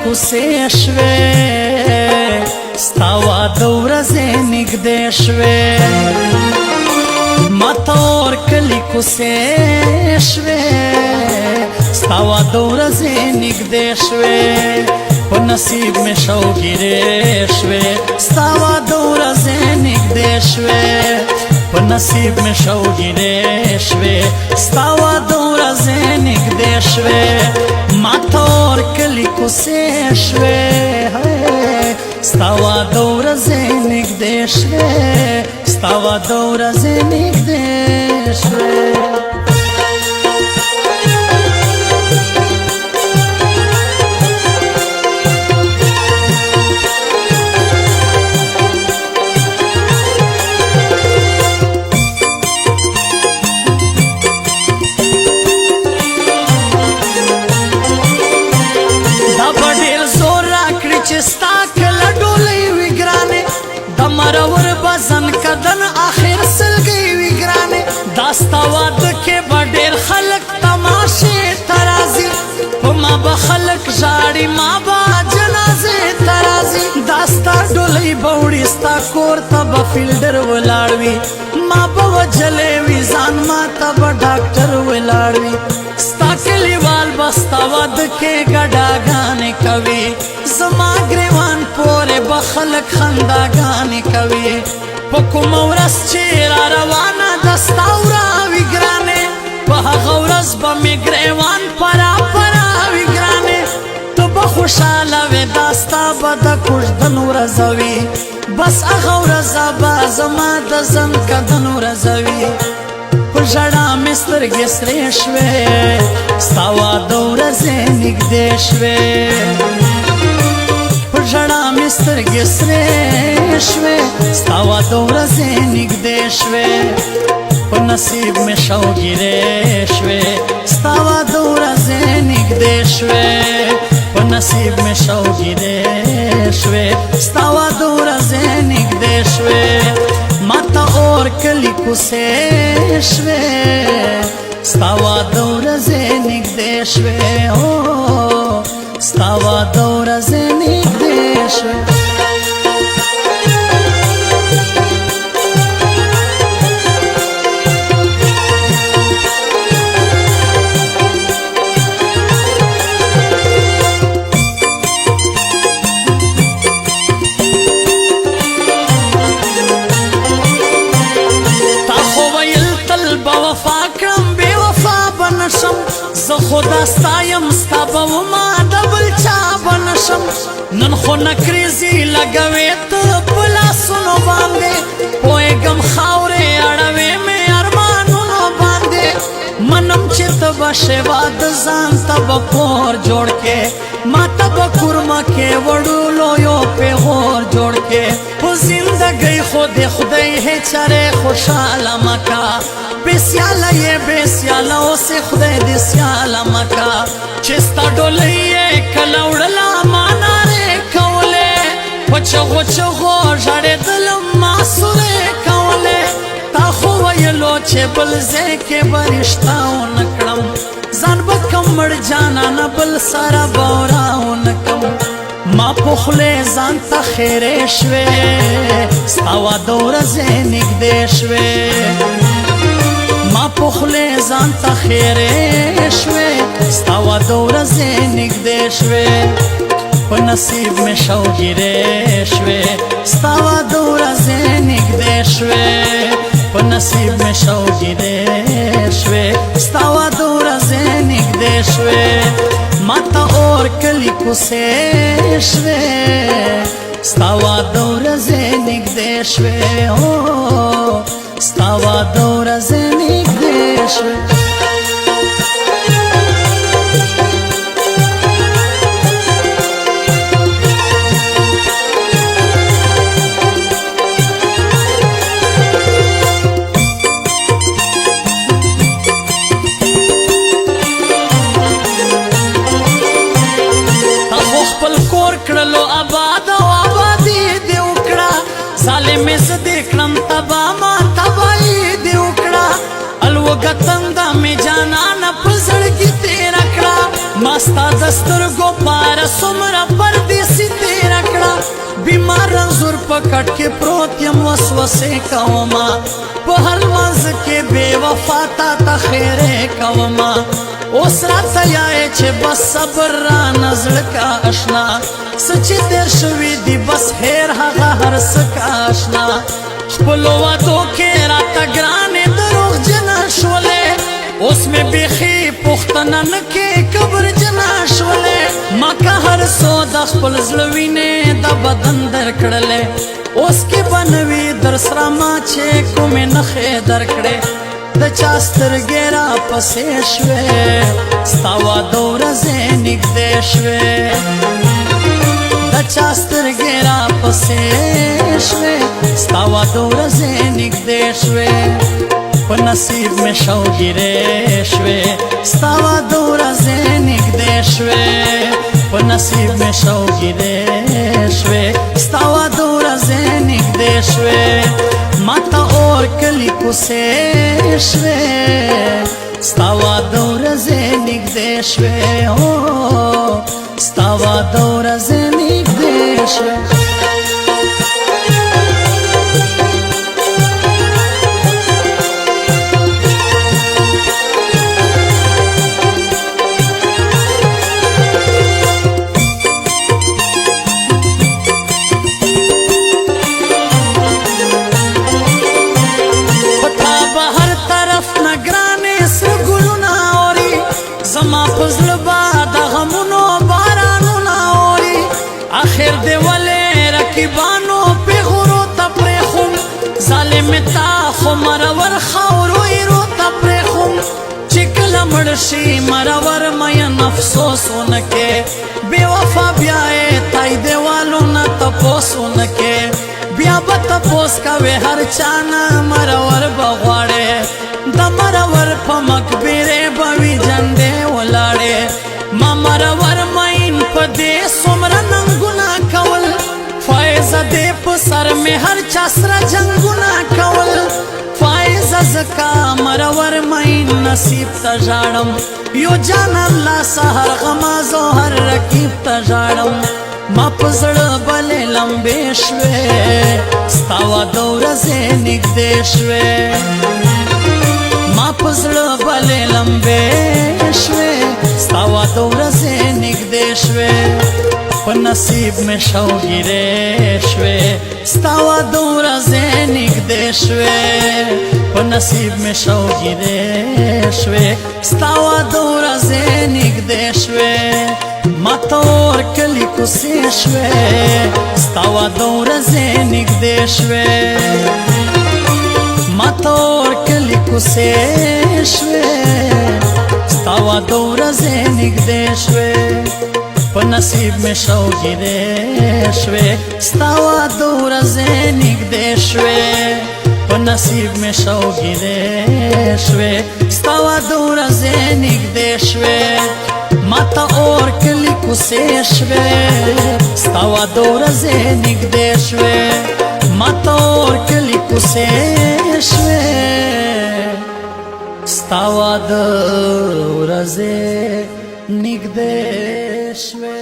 کوسې شوې ستا واده ورځې نږدې شوې ما ته اور کلي کوسې شوې ستا واده ورځې نږدې شوې په نصیب مې شوګیرې شوې ستا واده ورځې نږدې شوې په نصیب مې شوګیرې شوې ستا واده ورځې نږدې شوې ما ته اور کلي کوسې شوې ستا واده ورځې نږدې شوې ستا واده ورځې نږدې شوې بزن کدن آخر سلگی وی گرانے داستا واد کے بڑیر خلق تماشے ترازی ما با خلق جاڑی ما با جنازے ترازی داستا ڈولی بوڑی ستا کور تب فیلڈر ولاڑوی ما با وجلے وی زان ما تب ڈاکٹر ولاڑوی ستا کلیوال بستا واد کے گڑا گانے کوی زما گریوان پورے بخلق خندا گانے کوی پکو مورس چیرا روانا دستا وراوی گرانے پا غورس با می گریوان پرا پراوی گرانے تو بخوشالا وی داستا با دا کشدن ورزوی بس اغورزا با زما دزن کدن ورزوی پژړا مستر گسرې شوې ستا واده ورځې نږدې شوې پژړا مستر گسرې شوې ستا واده ورځې نږدې شوې په نصیب مې شوګیرې شوې ستا واده ورځې نږدې شوې په نصیب مې شوګیرې شوې ستا واده ورځې نږدې شوې ماتا اور کلی کوسې شوې ستا واده ورځې نږدې شوې ستا واده ورځې نږدې شوې زه خدا ستایم ستا به وما د بل چا به نشم نن خو نکریزي لګوې ته په لاسونو باندې پوهېږم خاورې اړوې مې ارمانونو باندې منم چې ته به شېبه د ځان ته به کور جوړ کې ما ته به کورمه کې وړولو یو پیغور جوړ کې په زندګۍ خو د خدای هېچرې خوشحاله مکه بسیاله یې بسیاله اوسې خدای دې سیاله مکه چې ستا ډولۍ یې کله وړله ما نارې کولې په چغو چغو ژړېدلم ما سورې کولې تا خو ویلو چې بل ځای کې به رشته ونه کړم ځان به کم مړ جانانه بل سره به ورونه کم ما په خولې ځان ته خیرې شوې ستا واده ورځې نږدې شوې ما په خولې ځان ته خیرې شوې ستا واده ورځې نږدې شوې په نصیب مې شوګیرې شوې ستا واده ورځې نږدې شوې په نصیب مې شوګیرې شوې ستا واده ورځې نږدې شوې ما ته اور کلي کوسې شوې ستا واده ورځې نږدې شوې ستا واده ورځې نږدې شوې کړلو آباد او آبادي دې وکړه ظالم زه دې کړم تبا ما تباهي دې وکړه الوګه تنده مې جانانه په زړګي تېره کړه ما ستا د سترګو پاره څومره پکټ کې پروت یم وسوسې کوما په هر منځ کې بې وفا تا ته خیرې کوما اوس راته یایې چې بس صبر را نزړه کا اشنا څه چې تېر شوي دي بس هیر هغه هر څه کا اشنا خپلو وعدو کې راته ګرانې دروغجنه شولې اوس مې بیخي پوښتنه نه کې کبرجنه شولې ما که هر څو د خپل زړه وینې د بدن درکړلې اوس کې به نه وي در سره ما چې کومې نښې درکړې د چا سترګې راپسې شوې ستا واده ورځې نږدې شوې د چا سترګې راپسې شوې ستا واده ورځې نږدې شوې په نصیب مې شوګیرې شوې ستا واده ورځې نږدې شوې په نصیب مې شوګیرې شوې ستا واده ورځې نږدې شوې ماته اور کلی کوڅې شوې ستا واده ورځې نږدې شوې ستا واده ورځې نږدې شوې زما پزړه با د غمونو بارانونه اوري اخر دی ولې رقیبانو پیغورو ته پرېښوم ظالم تا خو مرور خاورو ایرو ته پرېښوم چې کله مړ شي مرور مین افسوس ونه کې بې وفا بیا یې تای دیوالو نه تپوس ونه کې بیا به تپوس کوې هر چا نه مرور به غواړې د مرور په مقبرې به وي جندې ولاړې ما مرور مین په دې څومره ننګونه کول فایزه دې په سر مې هر چا سره جنګونه کول فایزه زکا مرور مین نصیب ته ژاړم یو جان الله سهر غمازو هر رقیب ته ژاړم ما په زړه بلې لمبې شوې ستا واده ورځې نږدې شوې ما په زړه بلې لمبې شوې ستا واده ورځې نږدې شوې په نصیب مې شوګیرې شوې ستا واده ورځې نږدې شوې په نصیب مې شوګیرې شوې ستا واده ورځې نږدې شوې ما ته اور کلی کوڅې شوې ستا واده ورځې نږدې شوې ما ته اور کلی کوڅې شوې ستا واده ورځې نږدې شوې په نصیب مې شوګیرې شوې ستا واده ورځې نږدې شوې په نصیب مې شوګیرې شوې ستا واده ورځې نږدې شوې ما ته اور کلی کوڅې شوې ستا واده ورځې نږدې شوې ما ته اور کلی کوڅې شوې ستا واده ورځې نږدې شوې